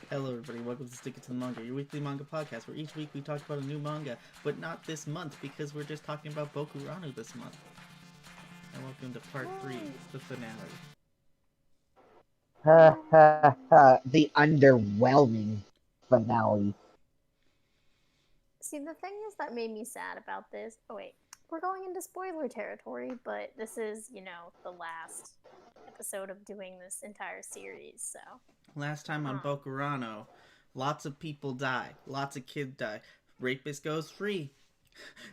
Hello, everybody. Welcome to Stick It to the Manga, your weekly manga podcast, where each week we talk about a new manga, but not this month because we're just talking about Bokurano this month. And welcome to part 3, the finale. Ha ha ha. The underwhelming finale. See, the thing is that made me sad about this. Oh, wait. We're going into spoiler territory, but this is, the last episode of doing this entire series, so. Last time on Bokurano, lots of people die. Lots of kids die. Rapist goes free.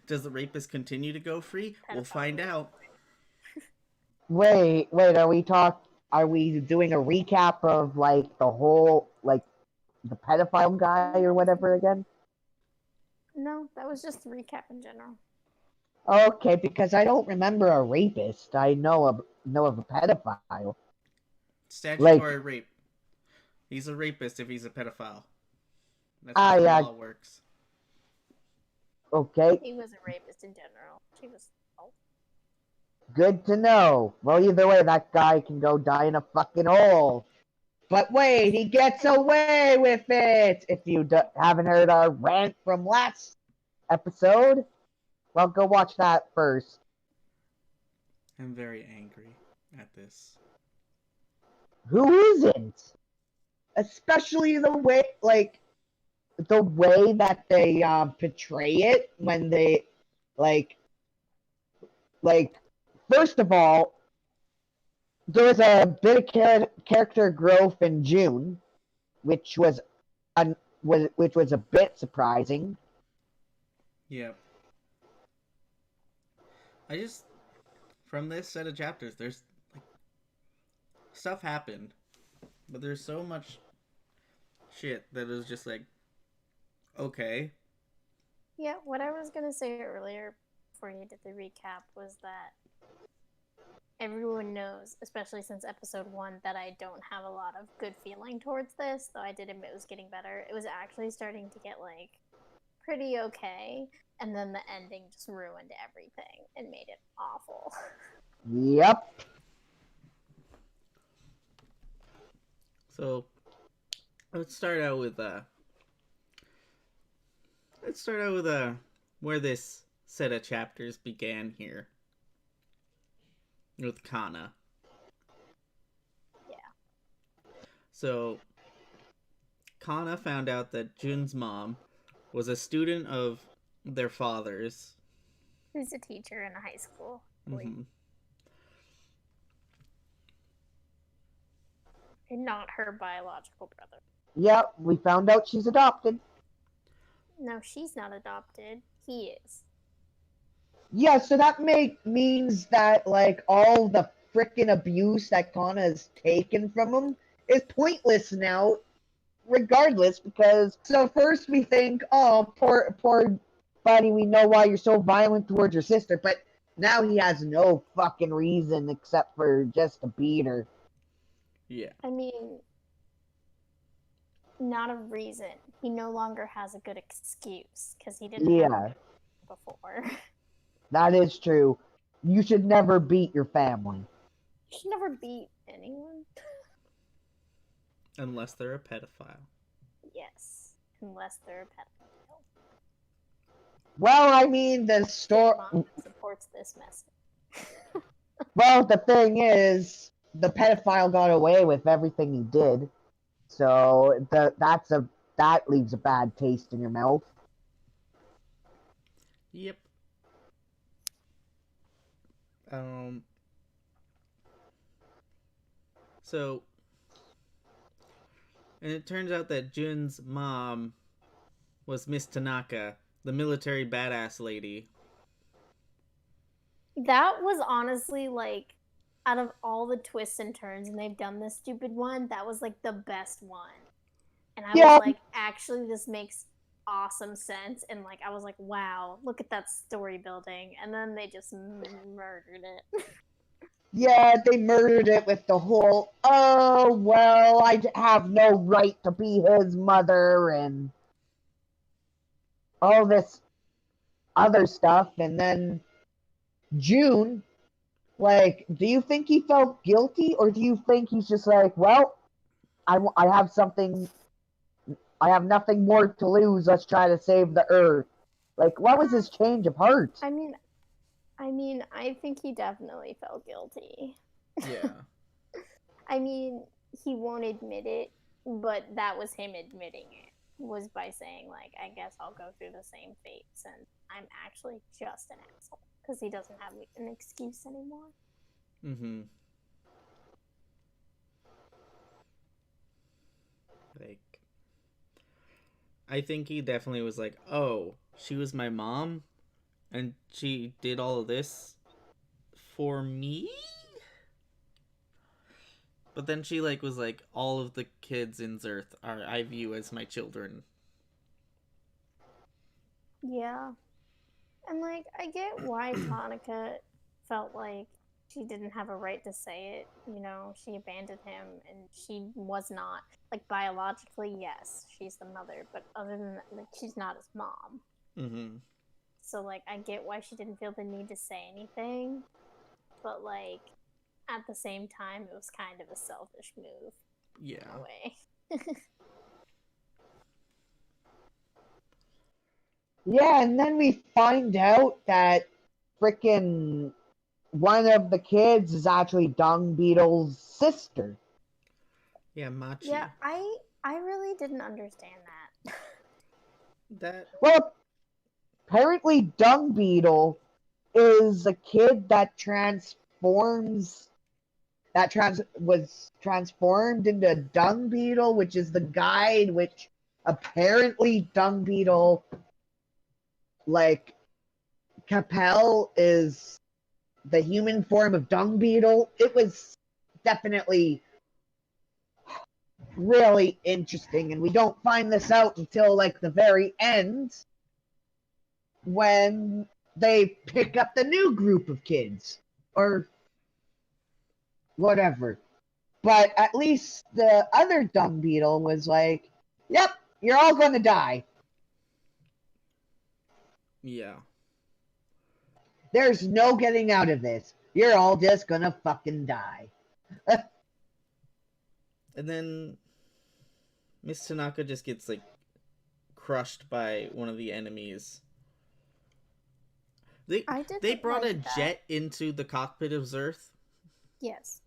Does the rapist continue to go free? We'll find out. Wait, are we doing a recap of, the whole, the pedophile guy or whatever again? No, that was just a recap in general. Okay, because I don't remember a rapist. I know of a pedophile. Statutory rape. He's a rapist if he's a pedophile. That's how the law works. Okay. He was a rapist in general. She was. Oh. Good to know. Well, either way, that guy can go die in a fucking hole. But wait, he gets away with it! If you haven't heard our rant from last episode, well, go watch that first. I'm very angry at this. Who isn't? Especially the way that they portray it when they, first of all, there was a bit of character growth in June, which was a bit surprising. Yep. From this set of chapters, there's stuff happened, but there's so much shit that is just okay. Yeah, what I was gonna say earlier before you did the recap was that everyone knows, especially since episode 1, that I don't have a lot of good feeling towards this, though I did admit it was getting better. It was actually starting to get, pretty okay, and then the ending just ruined everything and made it awful. Yep. So, let's start out with where this set of chapters began here. With Kana. Yeah. So, Kana found out that Jun's mom was a student of their father's. Who's a teacher in a high school. Mm-hmm. And not her biological brother. Yep, we found out she's adopted. No, she's not adopted. He is. Yeah, so that means that, all the frickin' abuse that Kana has taken from him is pointless now, regardless, because, so first we think, oh, poor buddy, we know why you're so violent towards your sister, but now he has no fucking reason except for just to beat her. Yeah. I mean, not a reason. He no longer has a good excuse, because he didn't have it before. That is true. You should never beat your family. You should never beat anyone. Unless they're a pedophile. Yes, unless they're a pedophile. Well, I mean, the story supports this message. Well, the thing is, the pedophile got away with everything he did, so that leaves a bad taste in your mouth. Yep. So, and it turns out that Jun's mom was Miss Tanaka, the military badass lady. That was honestly, out of all the twists and turns, and they've done this stupid one, that was, the best one. And I was like, actually, this makes awesome sense. And, I was like, wow, look at that story building. And then they just murdered it. Yeah, they murdered it with the whole, oh, well, I have no right to be his mother, and all this other stuff. And then June, do you think he felt guilty, or do you think he's just well, I have something. I have nothing more to lose. Let's try to save the Earth. Like, what was his change of heart? I mean, I think he definitely felt guilty. Yeah. I mean, he won't admit it, but that was him admitting it. Was by saying like, I guess I'll go through the same fate since I'm actually just an asshole because he doesn't have an excuse anymore. Mm-hmm. Like, I think he definitely was like, oh, she was my mom, and she did all of this for me? But then she, like, was like, all of the kids in Zerth I view as my children. Yeah. And like, I get why Tonica felt like she didn't have a right to say it. You know, she abandoned him and she was not, like, biologically, yes, she's the mother, but other than that, like, she's not his mom. Mm-hmm. So, like, I get why she didn't feel the need to say anything, but, like, at the same time, it was kind of a selfish move. Yeah. In a way. Yeah, and then we find out that frickin' one of the kids is actually Dung Beetle's sister. Yeah, Machi. Yeah, I really didn't understand that. That. Well, apparently Dung Beetle is a kid that was transformed into a dung beetle, which is the guide which apparently dung beetle, like, Capel is the human form of dung beetle. It was definitely really interesting, and we don't find this out until like the very end when they pick up the new group of kids or whatever. But at least the other dung beetle was like, yep, you're all gonna die. Yeah. There's no getting out of this. You're all just gonna fucking die. And then Miss Tanaka just gets, like, crushed by one of the enemies. They brought a jet into the cockpit of Zerth. Yes.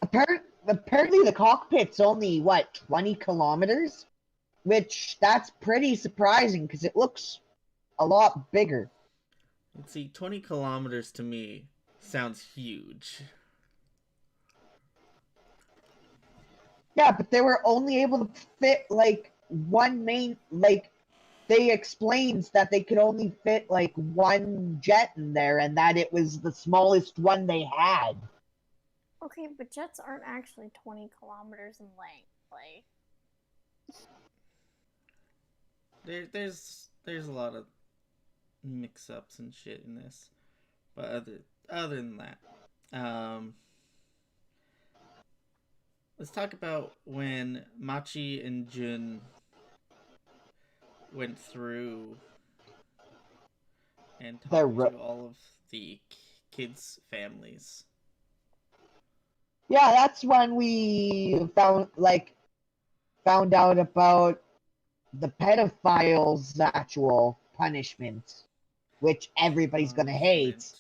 Apparently the cockpit's only, 20 kilometers? Which, that's pretty surprising, because it looks a lot bigger. Let's see, 20 kilometers to me sounds huge. Yeah, but they were only able to fit, like, one main, like, they explains that they could only fit, like, one jet in there, and that it was the smallest one they had. Okay, but jets aren't actually 20 kilometers in length. Like, there's a lot of mix-ups and shit in this, but other than that, let's talk about when Machi and Jun went through and talked to all of the kids' families. Yeah, that's when we found out about the pedophile's actual punishment, which everybody's gonna hate.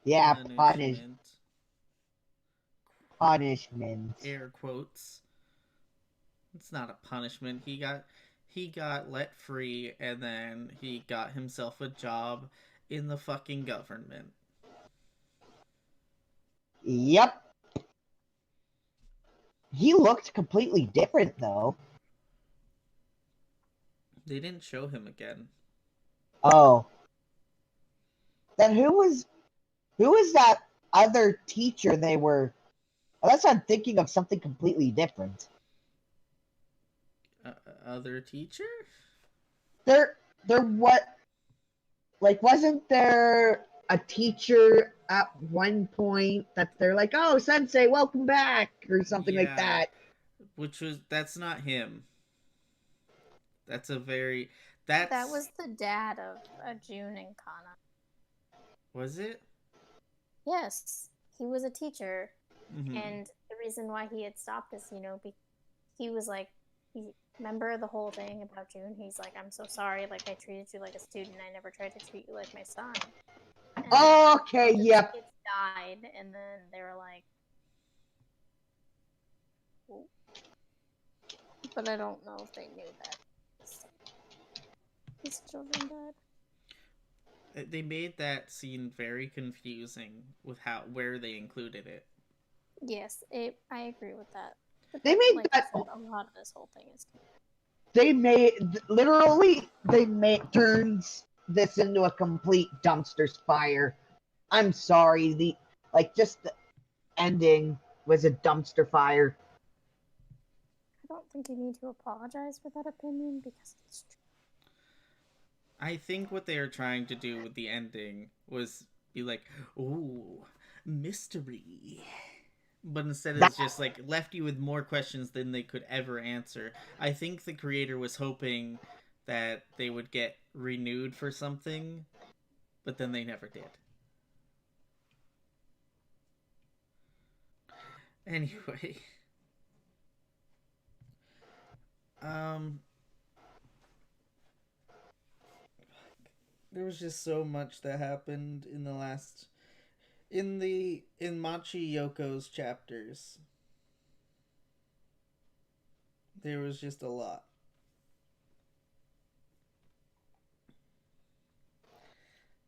Yeah, punishment. Air quotes. It's not a punishment. He got let free, and then he got himself a job in the fucking government. Yep. He looked completely different, though. They didn't show him again. Oh. Then who was that other teacher they were? Unless I'm thinking of something completely different. Other teacher? There what? Like, wasn't there a teacher at one point that they're like, "Oh, Sensei, welcome back," or something like that? That's not him. That was the dad of June and Kana. Was it? Yes, he was a teacher, Mm-hmm. and the reason why he had stopped is, he was like, remember the whole thing about June? He's like, I'm so sorry. Like, I treated you like a student. I never tried to treat you like my son. And Okay, the yep. kids died, and then they were like, oh. But I don't know if they knew that his children died. They made that scene very confusing with where they included it. Yes, I agree with that. But They made like that. I said, a lot of this whole thing is. They turns this into a complete dumpster fire. I'm sorry, just the ending was a dumpster fire. I don't think you need to apologize for that opinion because it's true. I think what they were trying to do with the ending was be like, ooh, mystery. But instead it's just like left you with more questions than they could ever answer. I think the creator was hoping that they would get renewed for something, but then they never did. Anyway. There was just so much that happened in the last in Machi Yoko's chapters. There was just a lot.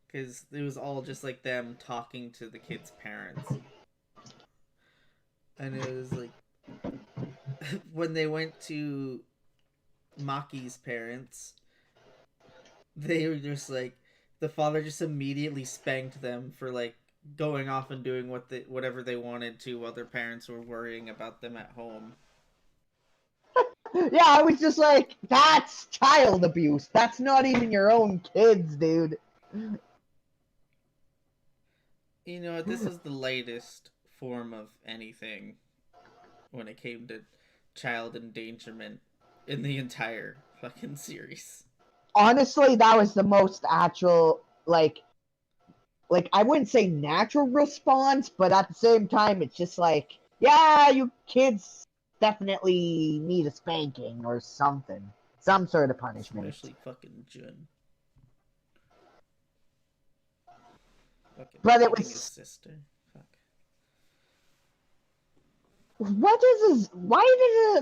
Because it was all just like them talking to the kids' parents. And it was like when they went to Maki's parents, they were just like, the father just immediately spanked them for like going off and doing whatever they wanted to while their parents were worrying about them at home. Yeah, I was just like, that's child abuse. That's not even your own kids, dude. You know, this is the lightest form of anything when it came to child endangerment in the entire fucking series. Honestly, that was the most actual, like I wouldn't say natural response, but at the same time, it's just like, yeah, you kids definitely need a spanking or something. Some sort of punishment. Especially fucking Jun. Fucking but it beating was his sister. Fuck.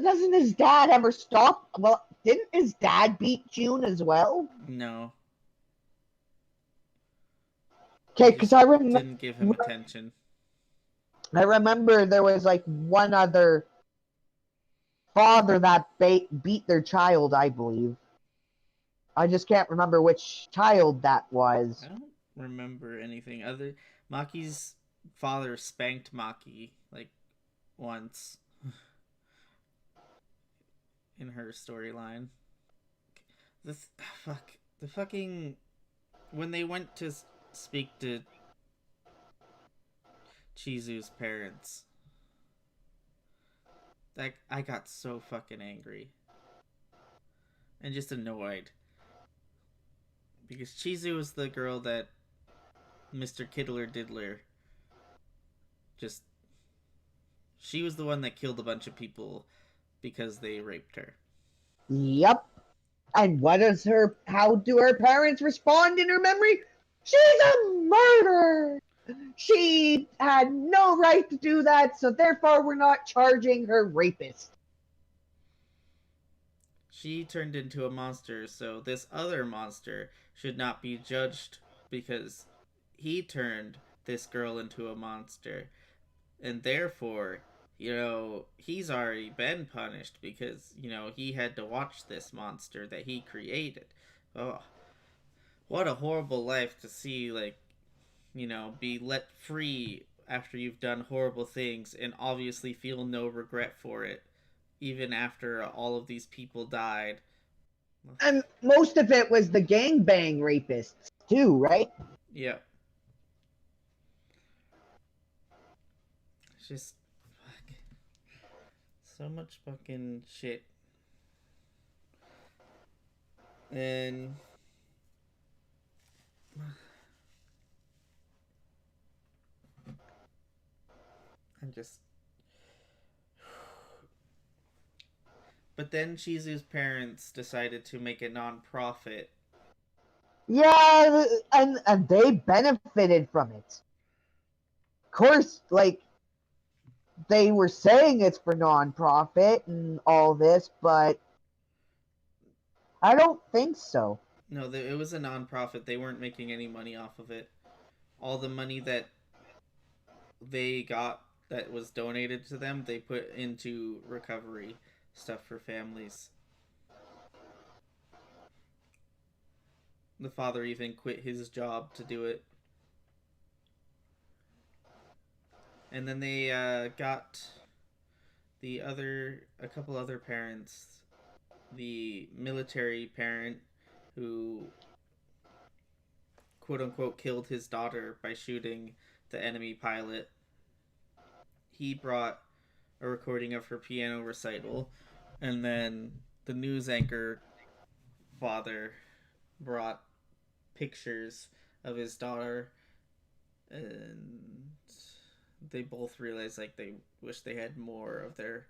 Doesn't his dad ever stop? Well, didn't his dad beat June as well? No. Okay, because I remember didn't give him attention. I remember there was like one other father that beat their child, I believe. I just can't remember which child that was. I don't remember anything other. Maki's father spanked Maki like once in her storyline. The fucking when they went to speak to Chizu's parents, that I got so fucking angry and just annoyed because Chizu was the girl that Mr. Kiddler Diddler just, she was the one that killed a bunch of people because they raped her. Yep. And how do her parents respond in her memory? She's a murderer! She had no right to do that, so therefore we're not charging her rapist. She turned into a monster, so this other monster should not be judged because he turned this girl into a monster. And therefore, he's already been punished because, he had to watch this monster that he created. Oh, what a horrible life to see, like, be let free after you've done horrible things and obviously feel no regret for it, even after all of these people died. And most of it was the gangbang rapists, too, right? Yep. It's just, fuck. So much fucking shit. And I'm just, But then Shizu's parents decided to make a non-profit. Yeah, and they benefited from it. Of course, like, they were saying it's for non-profit and all this, but I don't think so. No, it was a non-profit. They weren't making any money off of it. All the money that they got that was donated to them, they put into recovery stuff for families. The father even quit his job to do it. And then they got a couple other parents. The military parent who quote unquote killed his daughter by shooting the enemy pilot. He brought a recording of her piano recital, and then the news anchor father brought pictures of his daughter, and they both realized like they wish they had more of their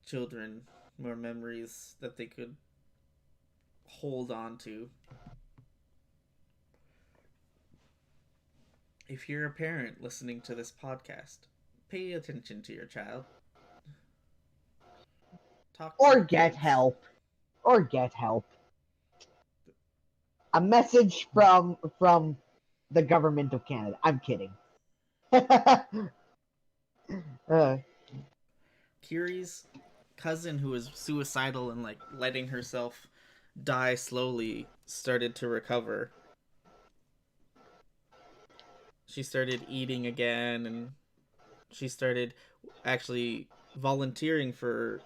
children, more memories that they could hold on to. If you're a parent listening to this podcast, pay attention to your child. Talk to Or your get kids. help. Or get help. A message from the government of Canada. I'm kidding. Kiri's cousin, who was suicidal and like letting herself die slowly, started to recover. She started eating again, and she started actually volunteering for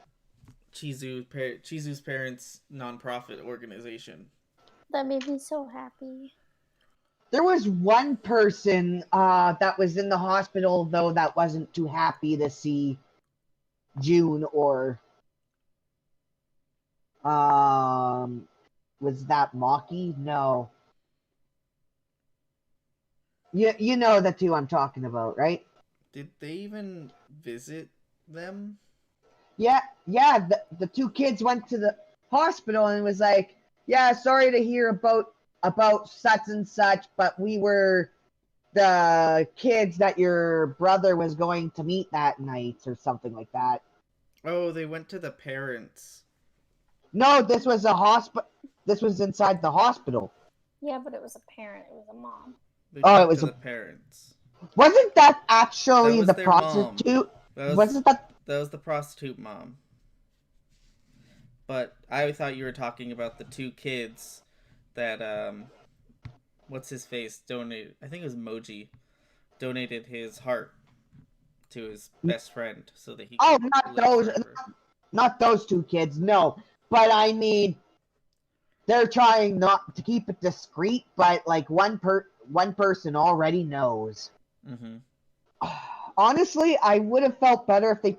Chizu's parents' nonprofit organization. That made me so happy. There was one person that was in the hospital, though, that wasn't too happy to see June or was that Maki? No. You know the two I'm talking about, right? Did they even visit them? Yeah, the two kids went to the hospital and was like, yeah, sorry to hear about such and such, but we were the kids that your brother was going to meet that night or something like that. Oh, they went to the parents. No, this was this was inside the hospital. Yeah, but it was a parent. It was a mom. They Oh, it talked was to the parents. wasn't that That actually was the their mom. prostitute? That Wasn't that was the prostitute mom. But I thought you were talking about the two kids that what's his face donated. I think it was Moji donated his heart to his best friend so that he Oh, could not live those forever. not those two kids, no. But I mean, they're trying not to keep it discreet, but like one person already knows. Mm-hmm. Honestly, I would have felt better if they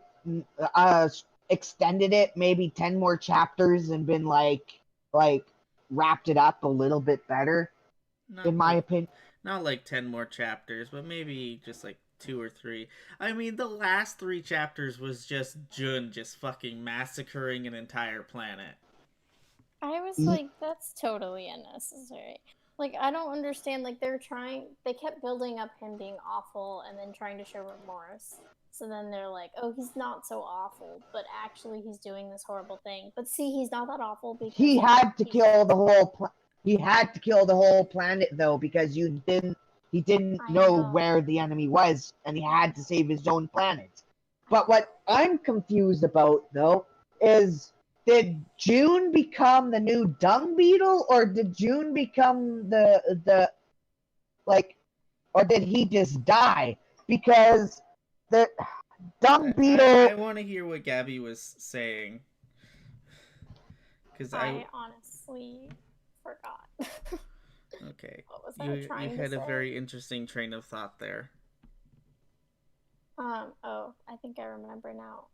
extended it maybe 10 more chapters and been like wrapped it up a little bit better, in my opinion. Not like 10 more chapters, but maybe just like 2 or 3. I mean, the last 3 chapters was just Jun just fucking massacring an entire planet. I was like, that's totally unnecessary. Like, I don't understand. Like, they kept building up him being awful and then trying to show remorse. So then they're like, oh, he's not so awful, but actually he's doing this horrible thing. But see, he's not that awful because he had to kill the whole he had to kill the whole planet though, because he didn't know where the enemy was, and he had to save his own planet. But what I'm confused about though is, did June become the new dung beetle, or did June become the like, or did he just die? Because the dung beetle. I want to hear what Gabi was saying. Because I honestly forgot. Okay. What was I trying to say? You had a very interesting train of thought there. Oh, I think I remember now.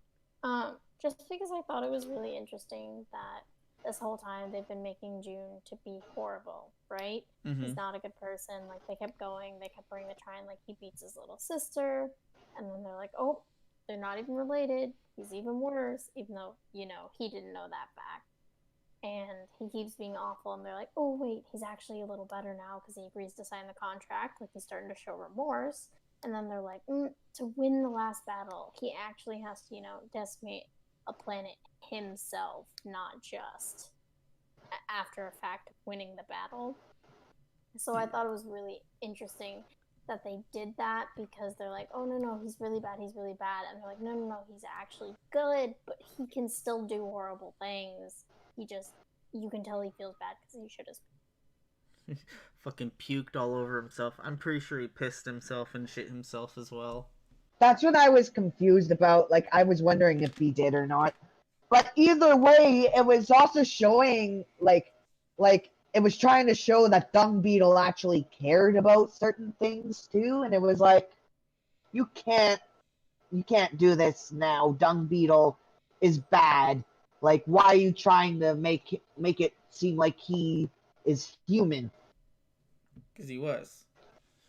Just because I thought it was really interesting that this whole time they've been making June to be horrible, right? Mm-hmm. He's not a good person. Like, they kept going, they kept bringing the try, and like he beats his little sister, and then they're like, oh, they're not even related. He's even worse, even though, he didn't know that fact. And he keeps being awful, and they're like, oh, wait, he's actually a little better now because he agrees to sign the contract. Like, he's starting to show remorse. And then they're like, to win the last battle, he actually has to, decimate a planet himself, not just after a fact of winning the battle. So I thought it was really interesting that they did that, because they're like, oh, no, he's really bad, and they're like, no, he's actually good, but he can still do horrible things. You can tell he feels bad because he should have. Fucking puked all over himself. I'm pretty sure he pissed himself and shit himself as well. That's what I was confused about. Like, I was wondering if he did or not. But either way, it was also showing, like it was trying to show that Dung Beetle actually cared about certain things too, and it was like, you can't do this now. Dung Beetle is bad. Like, why are you trying to make it seem like he is human? Because he was.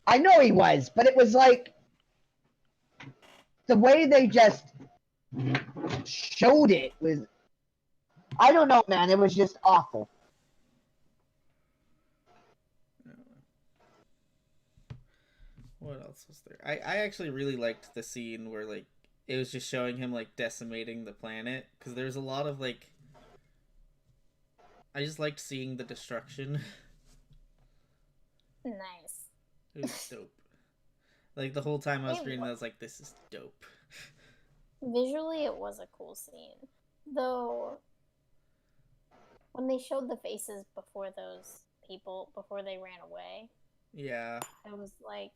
I know he was, but it was like the way they just showed it was, I don't know, man. It was just awful. What else was there? I actually really liked the scene where, like, it was just showing him, like, decimating the planet. Because there's a lot of, like... I just liked seeing the destruction. Nice. It was dope. Like, the whole time I was reading that, I was like, this is dope. Visually, it was a cool scene. Though, when they showed the faces before those people, before they ran away... Yeah. I was like...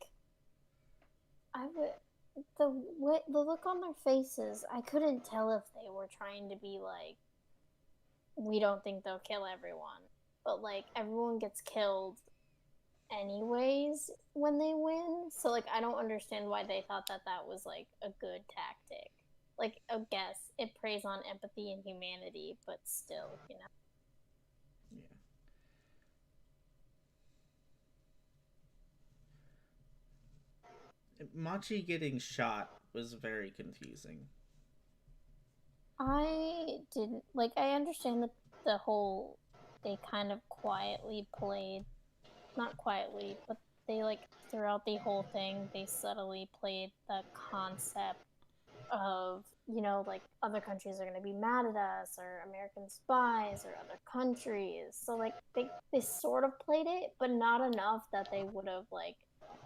the look on their faces, I couldn't tell if they were trying to be like, we don't think they'll kill everyone, but like everyone gets killed anyways when they win. So like, I don't understand why they thought that was like a good tactic. Like, I guess it preys on empathy and humanity, but still, Yeah. Machi getting shot was very confusing. I didn't like. I understand that the whole, they kind of quietly played, not quietly, but they like throughout the whole thing they subtly played the concept of, like, other countries are going to be mad at us, or American spies, or other countries. So like they sort of played it, but not enough that they would have like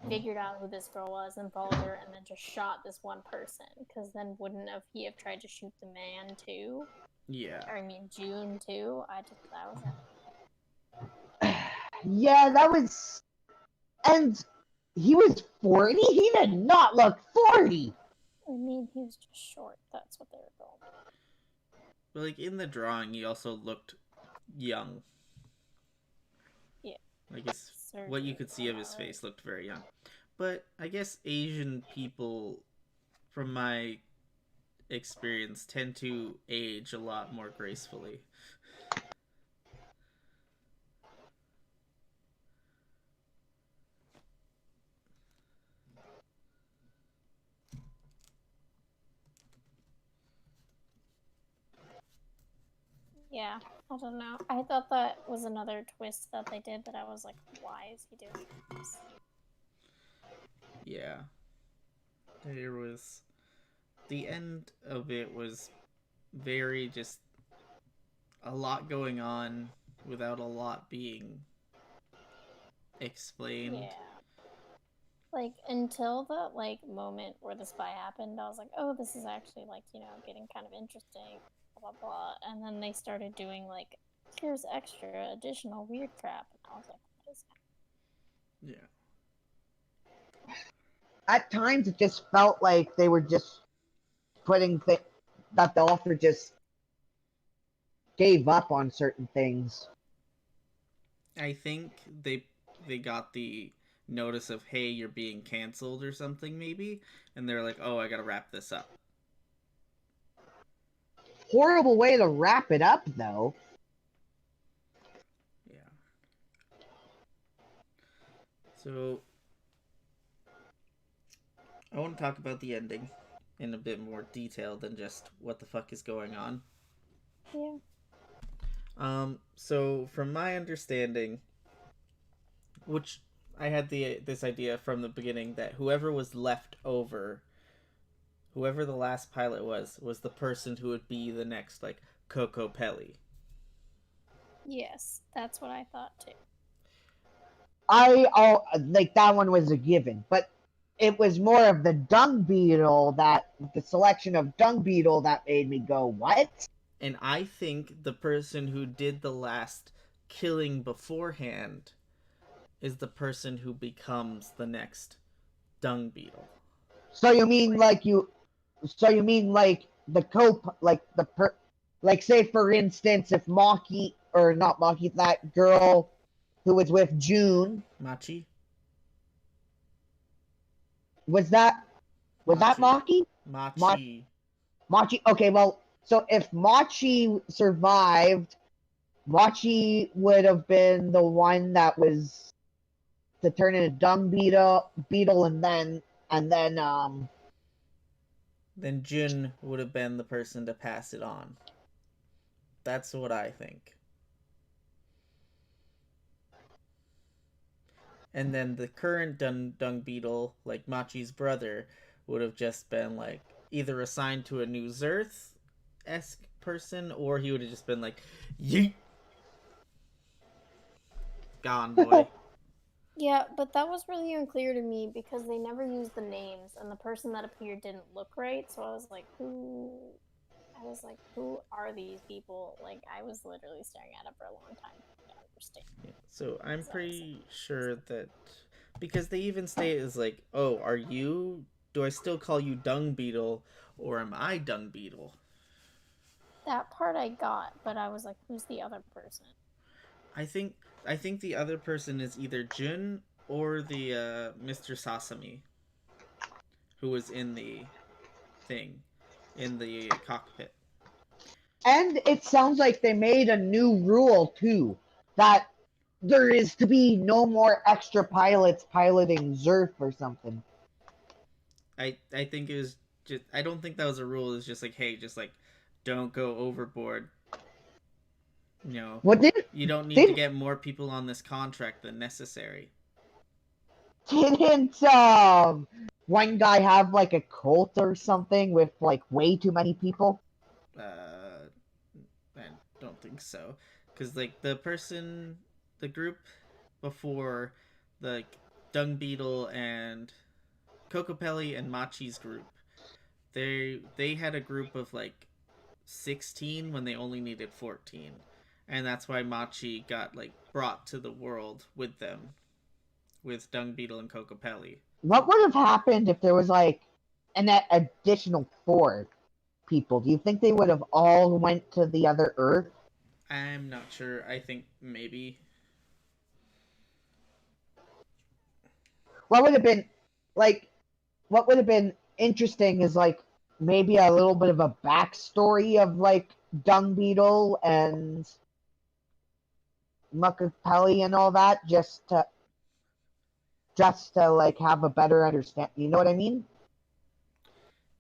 figured out who this girl was and followed her and then just shot this one person, because then wouldn't he have tried to shoot the man too? Yeah. Or I mean June too. That was Yeah, that was, and he was 40. He did not look 40. I mean, he was just short. That's what they were going with. But like in the drawing, he also looked young. Yeah. Like what you could see of his face looked very young. But I guess Asian people, from my experience, tend to age a lot more gracefully. Yeah, I don't know. I thought that was another twist that they did, but I was like, why is he doing this? Yeah. There was... The end of it was very just... a lot going on without a lot being explained. Yeah. Like, until the, like, moment where the spy happened, I was like, oh, this is actually, like, getting kind of interesting, blah, blah, blah. And then they started doing, like, here's extra, additional weird crap. And I was like, what is that? Yeah. At times, it just felt like they were just putting that the author just gave up on certain things. I think they got the notice of, hey, you're being canceled or something, maybe, and they're like, oh, I gotta wrap this up. Horrible way to wrap it up, though. Yeah. So I want to talk about the ending. in a bit more detail than just what the fuck is going on. Yeah. So from my understanding, which I had this idea from the beginning, that whoever was left over, whoever the last pilot was the person who would be the next, like, Coco Pelli. Yes, that's what I thought too. Like that one was a given, but it was more of the dung beetle, that the selection of dung beetle, that made me go, what? And I think the person who did the last killing beforehand is the person who becomes the next dung beetle. So you mean like the cope, like, say for instance, if Maki, or not Maki, that girl who was with June, Machi? was that Maki? Machi. Machi. Okay, well, so if Machi survived, Machi would have been the one that was to turn into dung beetle, and Then Jun would have been the person to pass it on. That's what I think. And then the current dung beetle, like Machi's brother, would have just been like either assigned to a new Zerth-esque person, or he would have just been like, yeet, gone, boy. Yeah, but that was really unclear to me because they never used the names, and the person that appeared didn't look right. So I was like, who? I was like, who are these people? Like, I was literally staring at it for a long time to understand. Yeah, so I'm pretty sure that, because they even state is like, oh, are you? Do I still call you Dung Beetle, or am I Dung Beetle? That part I got, but I was like, who's the other person? I think the other person is either Jun or the Mr. Sasami, who was in the thing, in the cockpit. And it sounds like they made a new rule too, that there is to be no more extra pilots piloting Zerf or something. I think it was just, I don't think that was a rule. It's just like, hey, just like, don't go overboard. You know, you don't need to get more people on this contract than necessary. Didn't one guy have like a cult or something with like way too many people? I don't think so, because like the group before, like Dung Beetle and Kokopelli and Machi's group, they had a group of like 16 when they only needed 14, and that's why Machi got like brought to the world with them, with Dung Beetle and Kokopelli. What would have happened if there was like an additional 4 people? Do you think they would have all went to the other Earth? I'm not sure. I think maybe. What would have been like? What would have been interesting is like maybe a little bit of a backstory of like Dung Beetle and Muckapelli and all that, just to like have a better understand. You know what I mean?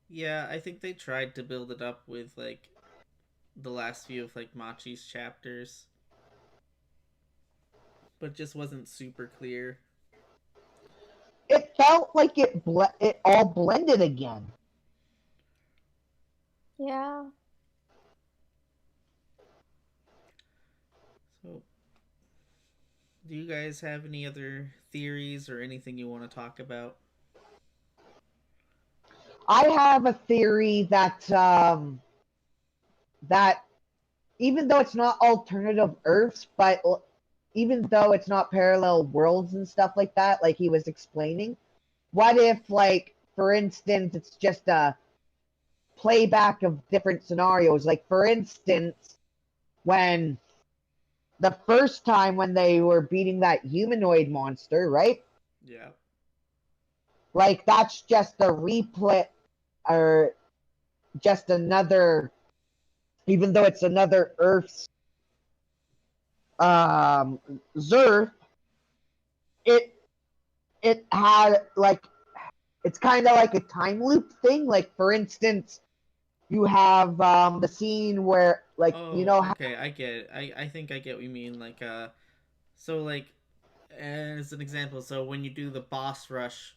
Yeah, I think they tried to build it up with like the last few of like Machi's chapters, but just wasn't super clear. It felt like it all blended again. Yeah. So, do you guys have any other theories or anything you want to talk about? I have a theory that that even though it's not alternative Earths, but even though it's not parallel worlds and stuff like that, like he was explaining, what if, like, for instance, it's just a playback of different scenarios? Like, for instance, when the first time when they were beating that humanoid monster, right? Yeah. Like, that's just a replay, or just another, even though it's another Earth's Zerth, it had like it's kind of like a time loop thing. Like, for instance, you have the scene where, like, you Oh, know how, okay, I get it. I think I get what you mean. Like, so like, as an example, so when you do the boss rush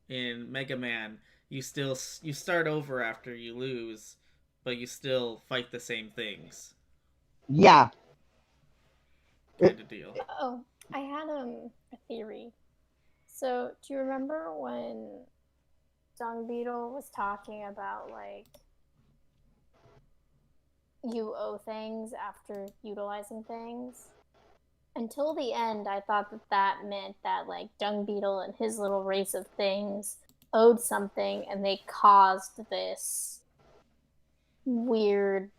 in Mega Man, you start over after you lose, but you still fight the same things, yeah. kind of deal. Oh, I had a theory. So, do you remember when Dung Beetle was talking about like you owe things after utilizing things? Until the end, I thought that that meant that like Dung Beetle and his little race of things owed something, and they caused this weird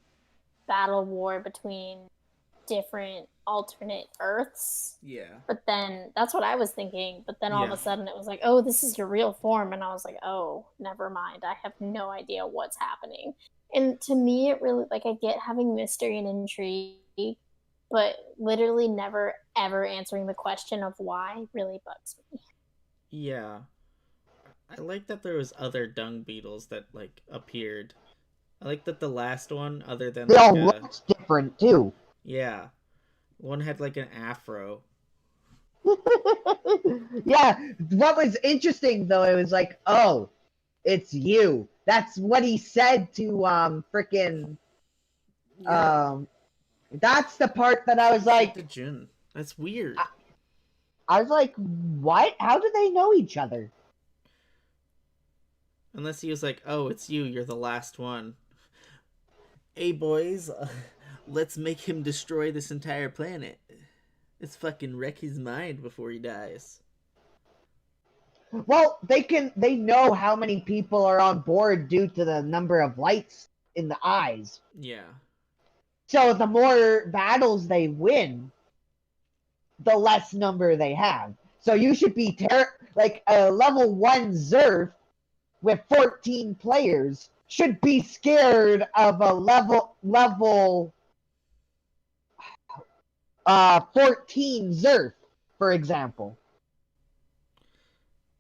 battle war between different alternate Earths. Yeah. But then that's what I was thinking. But then all of Yeah. a sudden it was like, oh, this is your real form. And I was like, oh, never mind. I have no idea what's happening. And to me, it really, like, I get having mystery and intrigue, but literally never ever answering the question of why really bugs me. Yeah. I like that there was other dung beetles that like appeared. I like that the last one, other than They like all looked different too. yeah, one had like an afro. Yeah, what was interesting though, it was like, oh, it's you. That's what he said to freaking Yeah. that's the part that I was Said to like, Jun. That's weird. I was like, what? How do they know each other? Unless he was like, "Oh, it's you. You're the last one." Hey boys, let's make him destroy this entire planet. Let's fucking wreck his mind before he dies. Well, they know how many people are on board due to the number of lights in the eyes. Yeah. So the more battles they win, the less number they have. So you should be like a level 1 Zerf with 14 players should be scared of a level 14 Zerf, for example.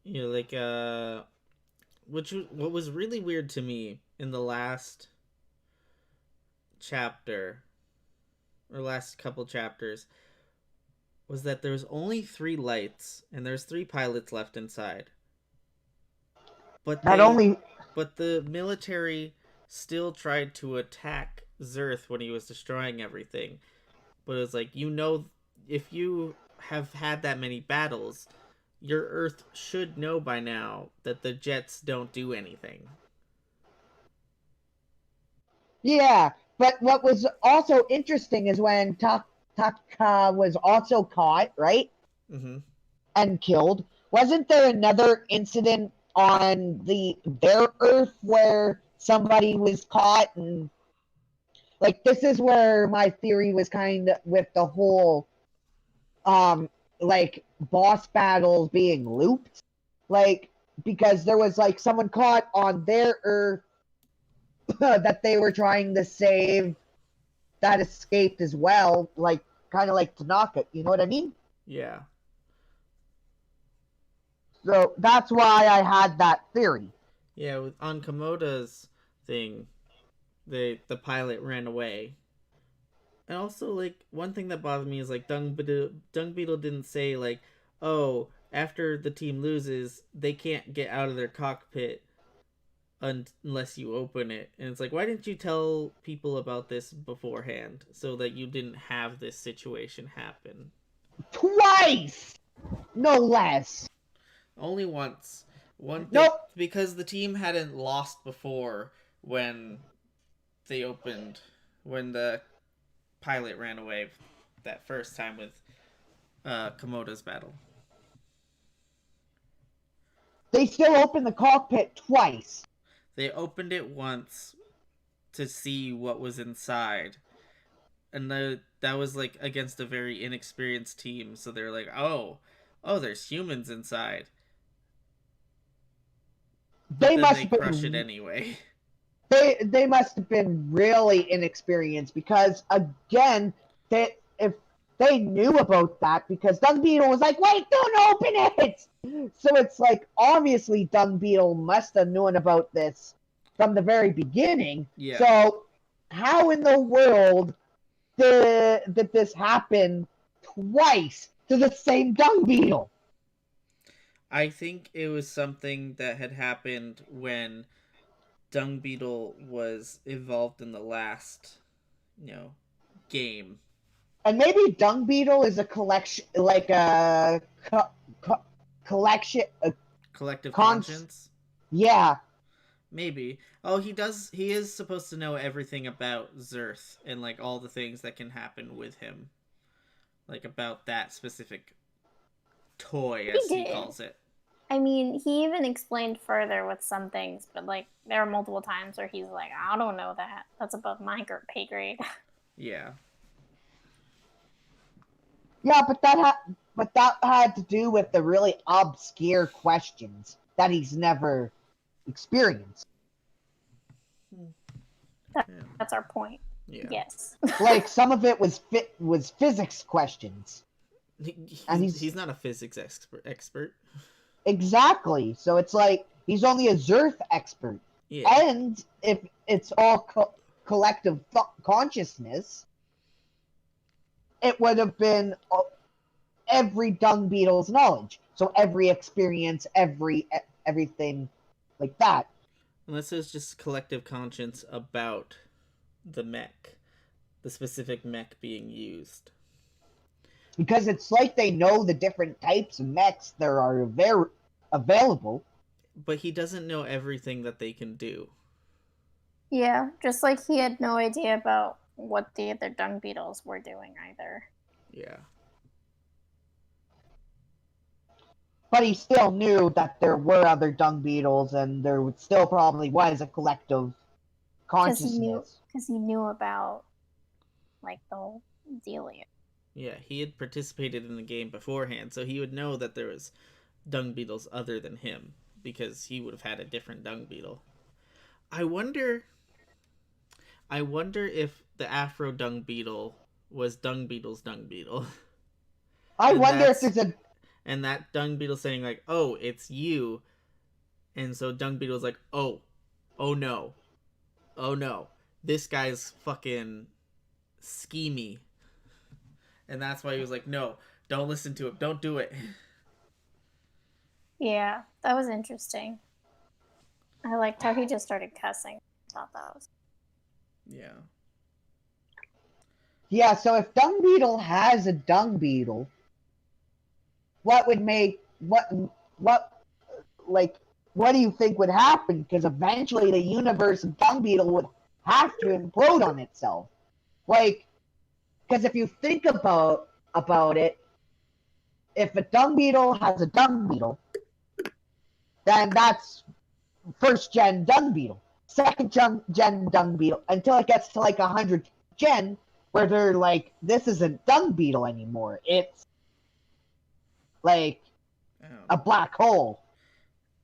You know, like what was really weird to me in the last chapter or last couple chapters was that there was only 3 lights and there's 3 pilots left inside. But Not only but the military still tried to attack Zerth when he was destroying everything. But it was like, if you have had that many battles, your Earth should know by now that the jets don't do anything. yeah, but what was also interesting is when Taka was also caught, right? Mm-hmm. And killed. Wasn't there another incident on their Earth where somebody was caught and like this is where my theory was kind of with the whole like boss battles being looped, like because there was like someone caught on their Earth that they were trying to save that escaped as well, like kind of like Tanaka, you know what I mean? Yeah. So that's why I had that theory. Yeah, on Komoda's thing, the pilot ran away. And also, like, one thing that bothered me is, like, Dung Beetle didn't say, like, oh, after the team loses, they can't get out of their cockpit unless you open it. And it's like, why didn't you tell people about this beforehand so that you didn't have this situation happen? Twice! No less. Only once. Nope. Because the team hadn't lost before when when the pilot ran away that first time with Komoda's battle. They still opened the cockpit twice. They opened it once to see what was inside. And that was like against a very inexperienced team, so they're like, oh, there's humans inside. But They then must they have crush it been, anyway. they must have been really inexperienced because again, that if they knew about that because Dung Beetle was like, "Wait, don't open it!" So it's like, obviously Dung Beetle must have known about this from the very beginning. Yeah. So how in the world did this happen twice to the same Dung Beetle? I think it was something that had happened when Dung Beetle was involved in the last, game. And maybe Dung Beetle is a collection, like a collection. Collective conscience? Yeah. Maybe. Oh, he is supposed to know everything about Zerth and, like, all the things that can happen with him. Like, about that specific toy, as he calls it. I mean, he even explained further with some things, but, like, there are multiple times where he's like, I don't know that. That's above my pay grade. Yeah. Yeah, but that had to do with the really obscure questions that he's never experienced. That's our point. Yeah. Yes. Like, some of it was physics questions. He's not a physics expert. Exactly. So it's like he's only a Zerth expert. Yeah. And if it's all collective consciousness, it would have been every Dung Beetle's knowledge. So every experience, everything like that. Unless it's just collective conscience about the mech, the specific mech being used. Because it's like they know the different types of mechs that are available. But he doesn't know everything that they can do. Yeah, just like he had no idea about what the other Dung Beetles were doing either. Yeah. But he still knew that there were other Dung Beetles, and there still probably was a collective consciousness. Because he knew about, like, the whole dealio. Yeah, he had participated in the game beforehand, so he would know that there was Dung Beetles other than him, because he would have had a different Dung Beetle. I wonder if the Afro Dung Beetle was Dung Beetle's Dung Beetle. I wonder if there's a... And that Dung Beetle saying, like, oh, it's you. And so Dung Beetle's like, oh no. Oh no. This guy's fucking schemy. And that's why he was like, no, don't listen to him. Don't do it. Yeah, that was interesting. I liked how he just started cussing. I thought that was... Yeah. Yeah, so if Dung Beetle has a Dung Beetle, what do you think would happen? Because eventually the universe of Dung Beetle would have to implode on itself. Like, because if you think about it, if a Dung Beetle has a Dung Beetle, then that's first gen Dung Beetle, second gen Dung Beetle, until it gets to like 100 gen, where they're like, this isn't Dung Beetle anymore. It's like a black hole.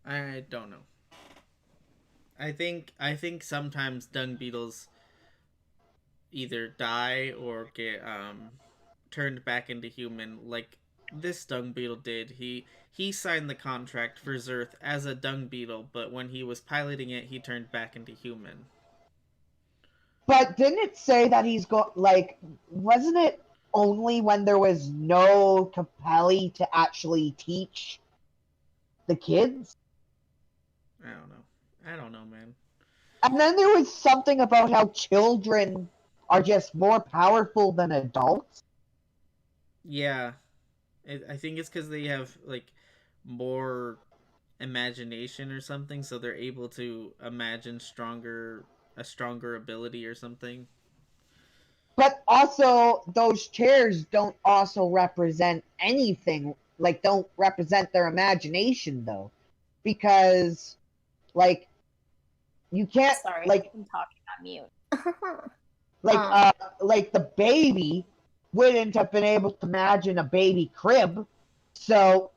I don't know. I think sometimes Dung Beetles either die or get turned back into human, like this Dung Beetle did. He signed the contract for Zerth as a Dung Beetle, but when he was piloting it, he turned back into human. But didn't it say that he's got, like, wasn't it only when there was no Capelli to actually teach the kids? I don't know, man. And then there was something about how children are just more powerful than adults. Yeah. I think it's because they have, like, more imagination or something, so they're able to imagine a stronger ability or something. But also, those chairs don't also represent anything, like, don't represent their imagination, though. Because, like, you can't, Sorry, like... I'm talking on mute. Like the baby wouldn't have been able to imagine a baby crib, so...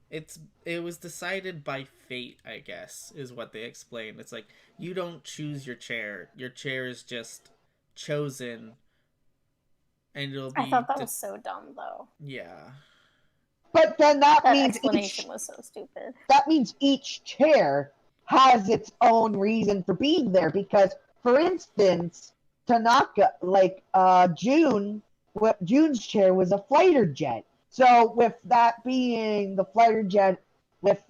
It was decided by fate, I guess, is what they explained. It's like, you don't choose your chair. Your chair is just chosen And it'll I be thought that was so dumb, though. yeah. But then that That means explanation was so stupid. that means each chair has its own reason for being there. Because, for instance, Tanaka, June's chair was a fighter jet. So with that being the fighter jet, with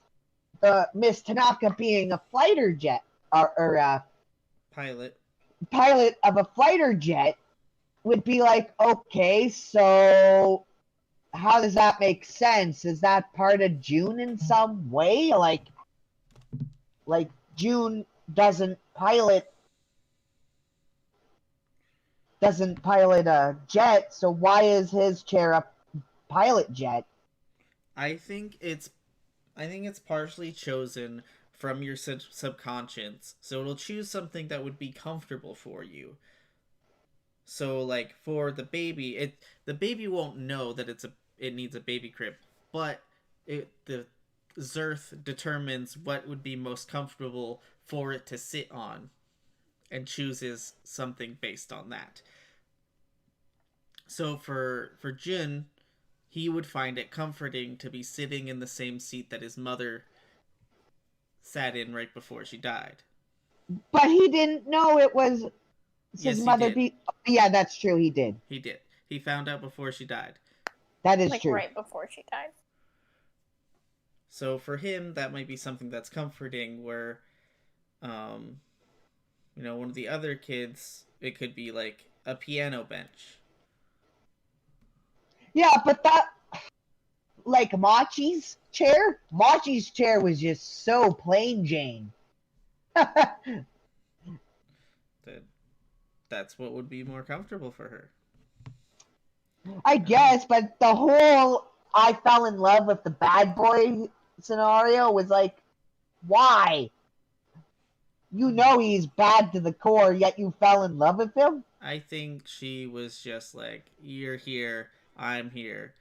Miss Tanaka being a fighter jet or Pilot. pilot of a fighter jet, would be like, okay, so how does that make sense? Is that part of June in some way? Like June doesn't pilot a jet, so why is his chair a pilot jet? I think it's partially chosen from your subconscious. So it'll choose something that would be comfortable for you. So like for the baby won't know that it needs a baby crib, but the Zerth determines what would be most comfortable for it to sit on and chooses something based on that. So for Jin, he would find it comforting to be sitting in the same seat that his mother sat in right before she died. But he didn't know it was his Yes, he mother. did. Yeah, that's true. He did. He did. He found out before she died. That is Like true. right before she died. So for him, that might be something that's comforting. Where, one of the other kids, it could be like a piano bench. Yeah, but that, like Machi's chair was just so plain Jane. That's what would be more comfortable for her. I guess, but the whole I fell in love with the bad boy scenario was like, why? You know he's bad to the core, yet you fell in love with him? I think she was just like, you're here, I'm here.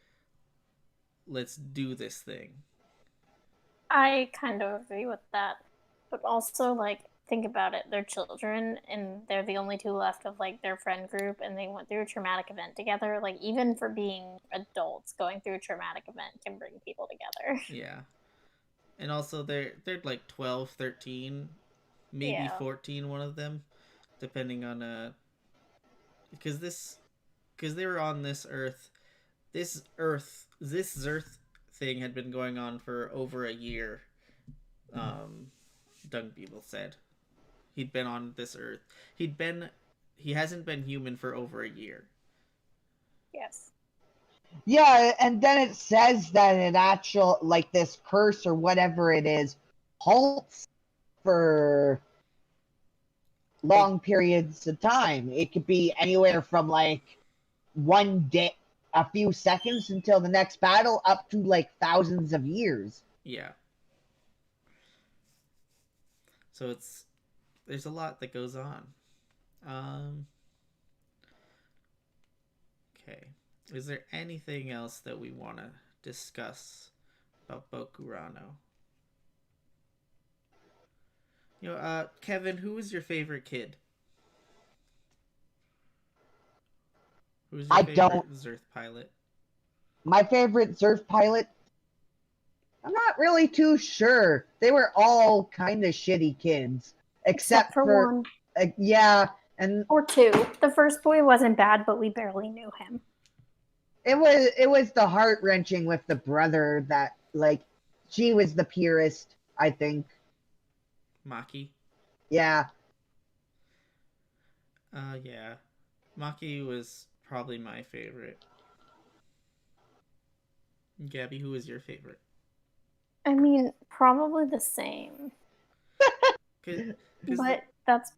Let's do this thing. I kind of agree with that. But also, like, think about it. They're children, and they're the only two left of, like, their friend group, and they went through a traumatic event together. Like, even for being adults, going through a traumatic event can bring people together. Yeah. And also, they're like 12, 13, maybe Yeah. 14, one of them, depending on, because they were on this Earth. This Earth thing had been going on for over a year. Dung Beetle said he'd been on this Earth. He hasn't been human for over a year. Yes. Yeah, and then it says that an actual, like, this curse or whatever it is, halts for long periods of time. It could be anywhere from, like, one day, a few seconds until the next battle, up to, like, thousands of years. Yeah. So there's a lot that goes on. Okay. Is there anything else that we want to discuss about Bokurano? Kevin, who was your favorite kid? Who was your favorite Zerth pilot? My favorite Zerth pilot? I'm not really too sure. They were all kind of shitty kids. Except for one. Yeah, or two. The first boy wasn't bad, but we barely knew him. It was the heart wrenching with the brother that, like, she was the purest, I think. Maki? Yeah. Yeah. Maki was probably my favorite. Gabi, who was your favorite? I mean, probably the same. But that's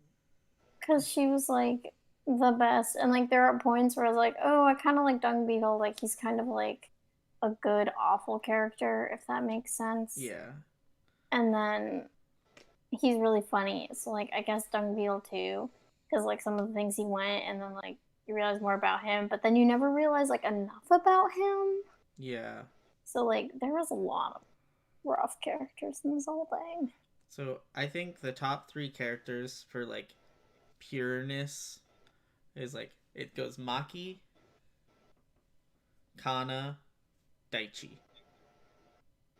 because she was, like, the best. And, like, there are points where I was like, oh, I kind of like Dung Beetle. Like, he's kind of, like, a good, awful character, if that makes sense. Yeah. And then he's really funny. So, like, I guess Dung Beetle, too. Because, like, some of the things he went, and then, like, you realize more about him. But then you never realize, like, enough about him. Yeah. So, like, there was a lot of rough characters in this whole thing. So I think the top 3 characters for, like, pureness is, like, it goes Maki, Kana, Daichi.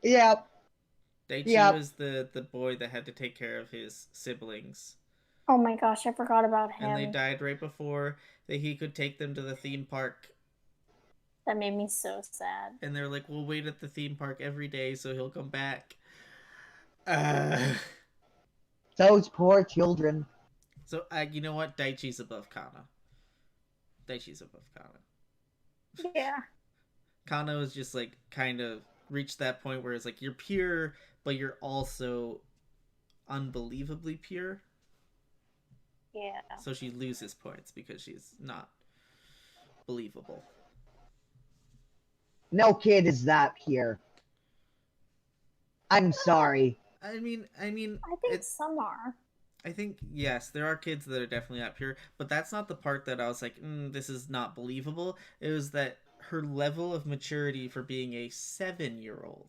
Yep. Daichi Yep. was the boy that had to take care of his siblings. Oh my gosh, I forgot about And they him. died right before that he could take them to the theme park. That made me so sad. And they're like, we'll wait at the theme park every day so he'll come back. Uh... Those poor children. So, you know what? Daichi's above Kana. Daichi's above Kana. Yeah. Kana is just like kind of reached that point where it's like you're pure, but you're also unbelievably pure. Yeah. So she loses points because she's not believable. No kid is that pure. I'm sorry. I mean, I think some are. I think, yes, there are kids that are definitely not pure, but that's not the part that I was like, this is not believable. It was that her level of maturity for being a 7-year-old.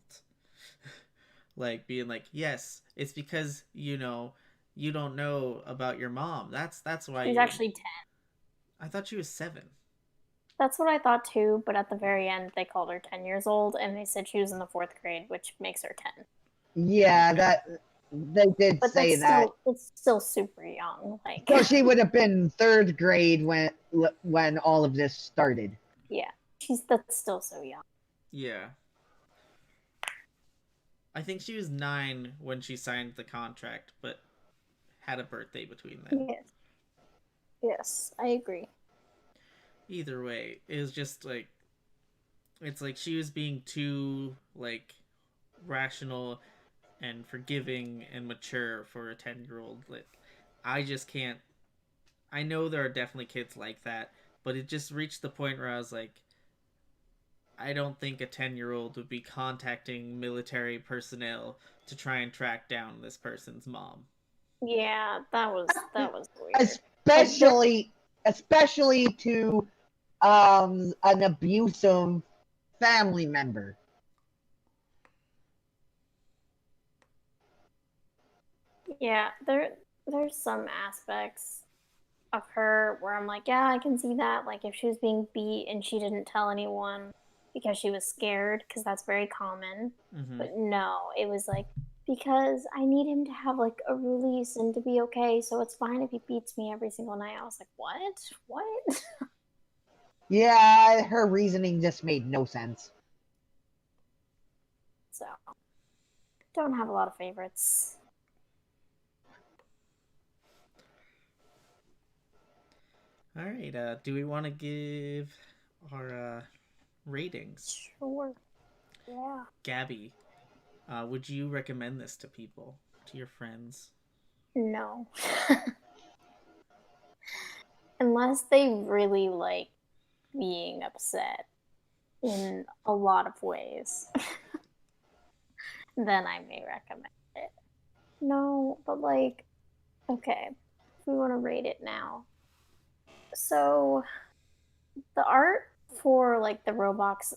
Like, being like, yes, it's because, you don't know about your mom. That's why She's actually 10. I thought she was 7. That's what I thought too, but at the very end, they called her 10 years old, and they said she was in the 4th grade, which makes her 10. Yeah, that they did But say that. It's still super young. Like, So she would have been 3rd grade when all of this started. yeah, that's still so young. Yeah. I think she was 9 when she signed the contract, but had a birthday between then. Yes, I agree. Either way, it was just like, it's like she was being too like rational and forgiving and mature for a 10-year-old. Like, I just can't. I know there are definitely kids like that, but it just reached the point where I was like, I don't think a 10-year-old would be contacting military personnel to try and track down this person's mom. Yeah, that was weird. Especially to an abusive family member. Yeah, there's some aspects of her where I'm like, yeah, I can see that. Like, if she was being beat and she didn't tell anyone because she was scared, because that's very common. Mm-hmm. But no, it was like, because I need him to have like a release and to be okay, so it's fine if he beats me every single night. I was like, what? Yeah, her reasoning just made no sense. So, don't have a lot of favorites. All right. Do we want to give our ratings? Sure. Yeah. Gabi, would you recommend this to people, to your friends? No. Unless they really like being upset in a lot of ways, then I may recommend it. No, but like, okay, if we want to rate it now. So, the art for like the robots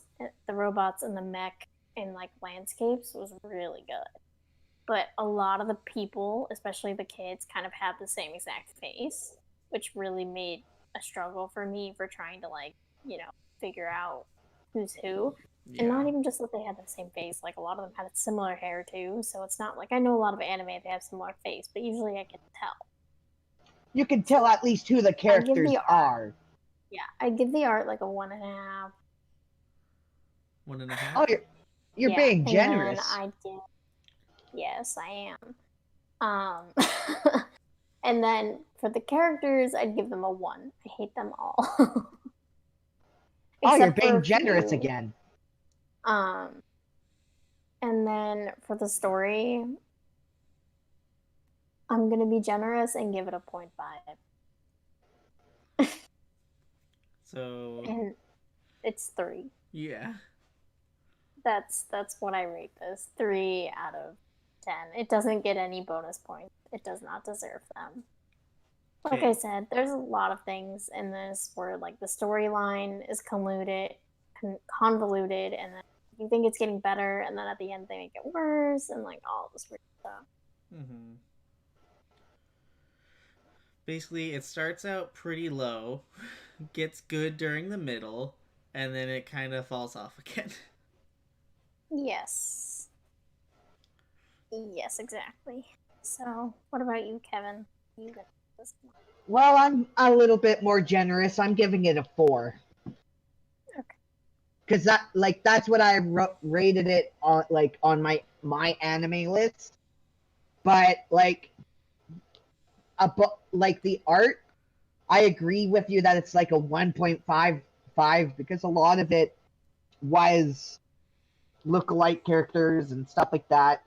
and the mech and like landscapes was really good. But a lot of the people, especially the kids, kind of had the same exact face, which really made a struggle for me for trying to like, figure out who's who. Yeah. And not even just that they had the same face, like a lot of them had similar hair too. So it's not like I know a lot of anime they have similar face, but usually I can tell. You can tell at least who the characters are. Yeah, I give the art like a 1.5. 1.5? Oh, you're being generous. And then I did. Yes, I am. And then for the characters, I'd give them a 1. I hate them all. Oh, you're being generous again. And then for the story, I'm gonna be generous and give it a 0.5. So. And it's 3. Yeah. That's what I rate this. 3 out of 10. It doesn't get any bonus points. It does not deserve them. Like I said, there's a lot of things in this where like the storyline is convoluted, and then you think it's getting better, and then at the end they make it worse, and like all this weird stuff. Mm-hmm. Basically, it starts out pretty low, gets good during the middle, and then it kind of falls off again. Yes. Yes, exactly. So, what about you, Kevin? You got this one. Well, I'm a little bit more generous. I'm giving it a 4. Okay. Because that's what I rated it on, like, on my anime list. But like the art, I agree with you that it's like a 1.55 because a lot of it was look-alike characters and stuff like that.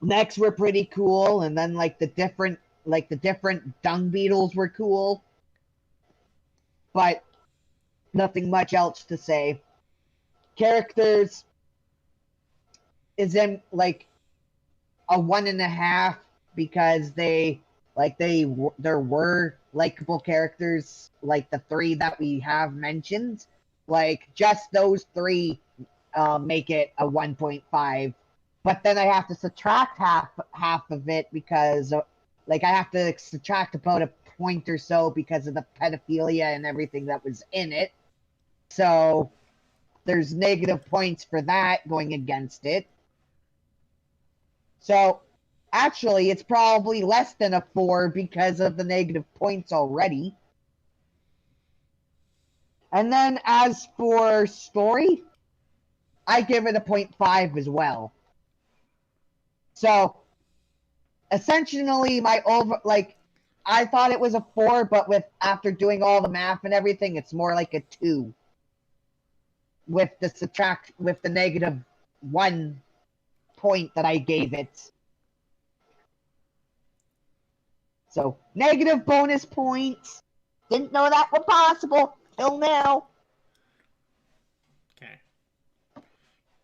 Next were pretty cool, and then like the different dung beetles were cool, but nothing much else to say. Characters is in like a 1.5 because there were likable characters like the 3 that we have mentioned. Like just those 3 make it a 1.5. But then I have to subtract half of it because like I have to subtract about a point or so because of the pedophilia and everything that was in it. So there's negative points for that going against it. So actually it's probably less than a 4 because of the negative points already. And then as for story, I give it a 0.5 as well. So essentially I thought it was a 4, but after doing all the math and everything, it's more like a 2. With the negative 1 point that I gave it. So negative bonus points. Didn't know that was possible till now. Okay.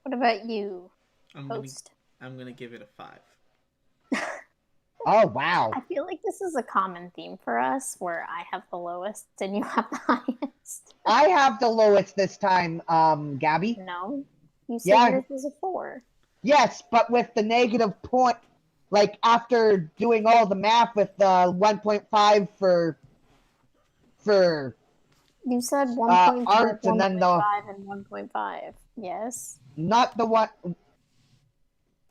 What about you, I'm host? gonna give it a 5. Oh wow. I feel like this is a common theme for us where I have the lowest and you have the highest. I have the lowest this time, Gabi. No. You said Yeah. yours was a 4. Yes, but with the negative point, like after doing all the math with the 1.5 for You said 1.5, arts and then 1.5, and 1.5. Yes. not the one,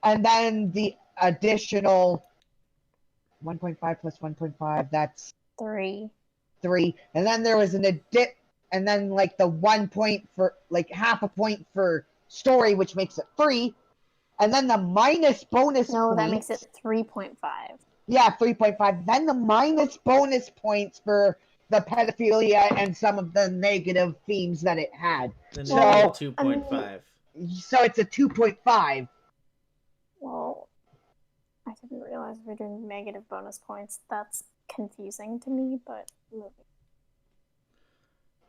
and then the additional 1.5 plus 1.5, that's 3. 3, and then there was and then like the 1 point for like half a point for story, which makes it 3, and then the minus bonus No, points. that makes it 3.5. Yeah, 3.5. Then the minus bonus points for the pedophilia and some of the negative themes that it had. Then So 2.5. So it's a 2.5. Well, I didn't realize we were doing negative bonus points. That's confusing to me, but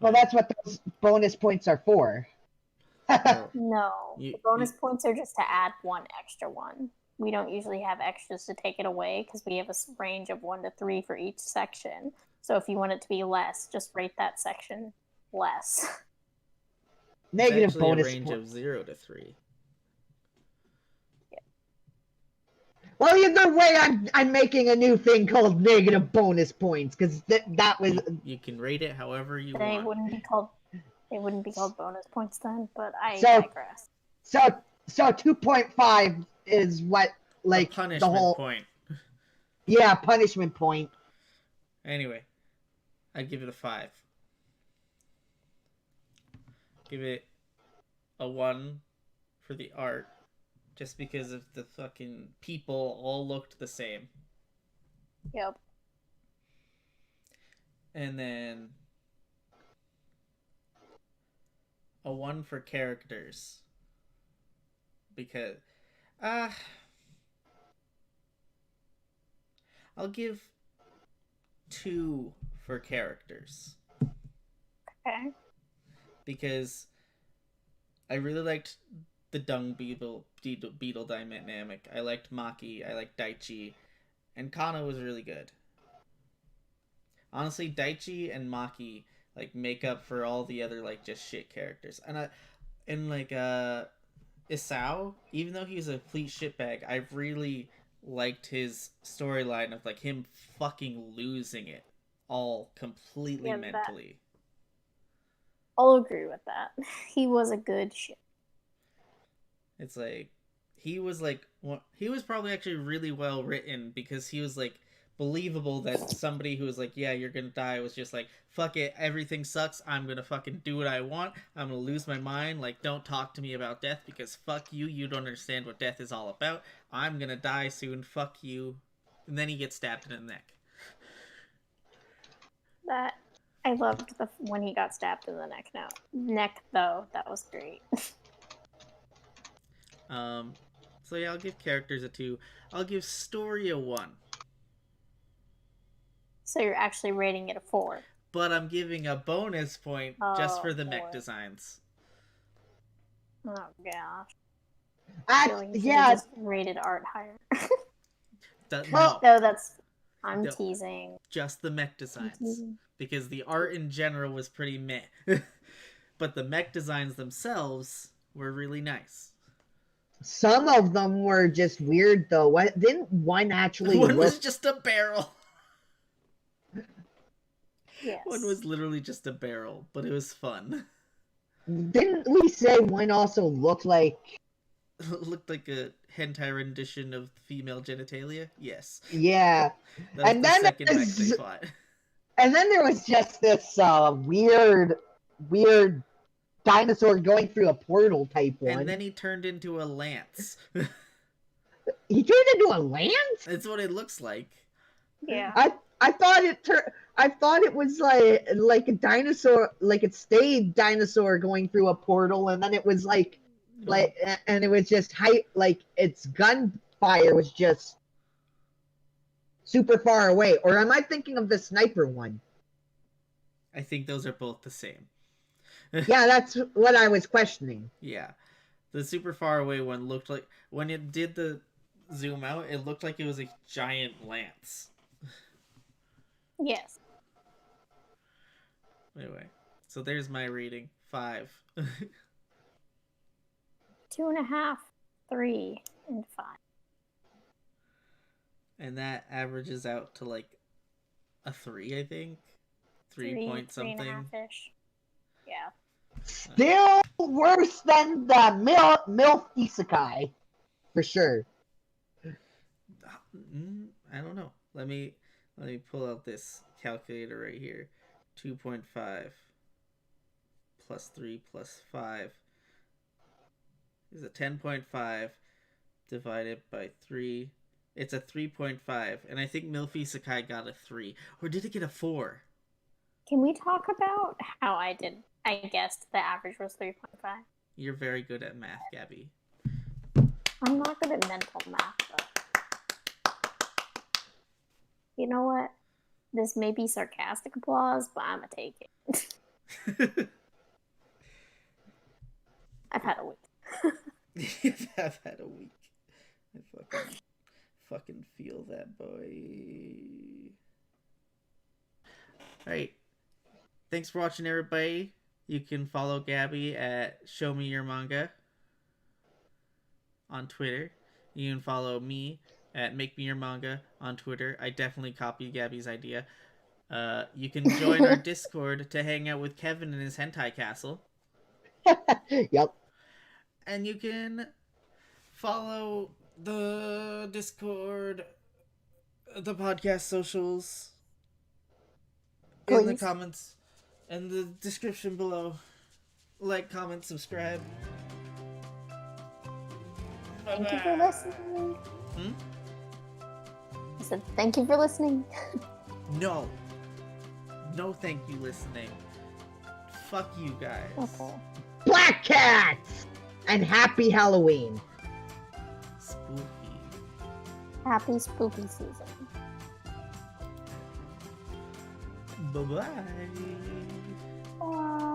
Well, that's what those bonus points are for. Well, no. You- The bonus points are just to add 1 extra one. We don't usually have extras to take it away because we have a range of 1 to 3 for each section. So if you want it to be less, just rate that section less. it's Negative actually bonus a range points. of 0 to 3. Well, either way, I'm making a new thing called negative bonus points because that was. You can rate it however you They want. wouldn't be called bonus points then, but I So- digress. So 2.5 is what like a punishment the whole point. Yeah, punishment point. Anyway, I'd give it a 5. Give it a 1 for the art, just because of the fucking people all looked the same. Yep. And then a 1 for characters. Because I'll give 2 for characters. Okay. Because I really liked the dung beetle dynamic. I liked Maki, I liked Daichi, and Kana was really good. Honestly, Daichi and Maki like make up for all the other like just shit characters. And Isao, even though he's a complete shitbag, I really liked his storyline of like him fucking losing it all completely Yeah, mentally. I'll agree with that. He was a good ship. It's like he was probably actually really well written because he was like believable that somebody who was like, yeah, you're gonna die was just like, fuck it, everything sucks, I'm gonna fucking do what I want, I'm gonna lose my mind, like, don't talk to me about death because fuck you, you don't understand what death is all about, I'm gonna die soon, fuck you. And then he gets stabbed in the neck. That I loved when he got stabbed in the neck. Neck though, that was great. So yeah, I'll give characters a 2. I'll give story a 1. So you're actually rating it a 4. But I'm giving a bonus point just for the mech designs. Oh gosh. I feel like you should have just rated art higher. No, I'm teasing. Just the mech designs. Because the art in general was pretty meh. But the mech designs themselves were really nice. Some of them were just weird, though. Didn't one actually One was just a barrel. Yes. One was literally just a barrel, but it was fun. Didn't we say one also looked like... Looked like a hentai rendition of female genitalia? Yes. Yeah. That was the second mech they fought. And then there was just this weird dinosaur going through a portal type one. And then he turned into a lance. He turned into a lance? That's what it looks like. Yeah. I thought it was like a dinosaur, like it stayed dinosaur going through a portal, and then it was and it was just like its gunfire was just super far away. Or am I thinking of the sniper one? I think those are both the same. Yeah, that's what I was questioning. Yeah. The super far away one looked like, when it did the zoom out, it looked like it was a giant lance. Yes. Anyway, so there's my rating. 5. 2.5, 3, and 5. And that averages out to like a 3, I think. 3 point something. 3.5-ish. Yeah. Still worse than the MILF Isekai, for sure. I don't know. Let me pull out this calculator right here. 2.5 plus 3 plus 5 is a 10.5 divided by 3. It's a 3.5, and I think MILF Isekai got a 3. Or did it get a 4? Can we talk about how I guessed the average was 3.5? You're very good at math, Gabi. I'm not good at mental math, though. You know what? This may be sarcastic applause, but I'm gonna take it. I've had a week. I've had a week. I fucking feel that, boy. Alright. Thanks for watching, everybody. You can follow Gabi at Show Me Your Manga on Twitter. You can follow me at Make Me Your Manga on Twitter. I definitely copied Gabi's idea. You can join our Discord to hang out with Kevin in his hentai castle. Yep. And you can follow the Discord, the podcast socials, in the comments and the description below. Like, comment, subscribe. Thank you for listening. I said thank you for listening. No, thank you listening. Fuck you guys. Okay. Black Cats! And happy Halloween. Spooky. Happy spooky season. Bye-bye. Bye.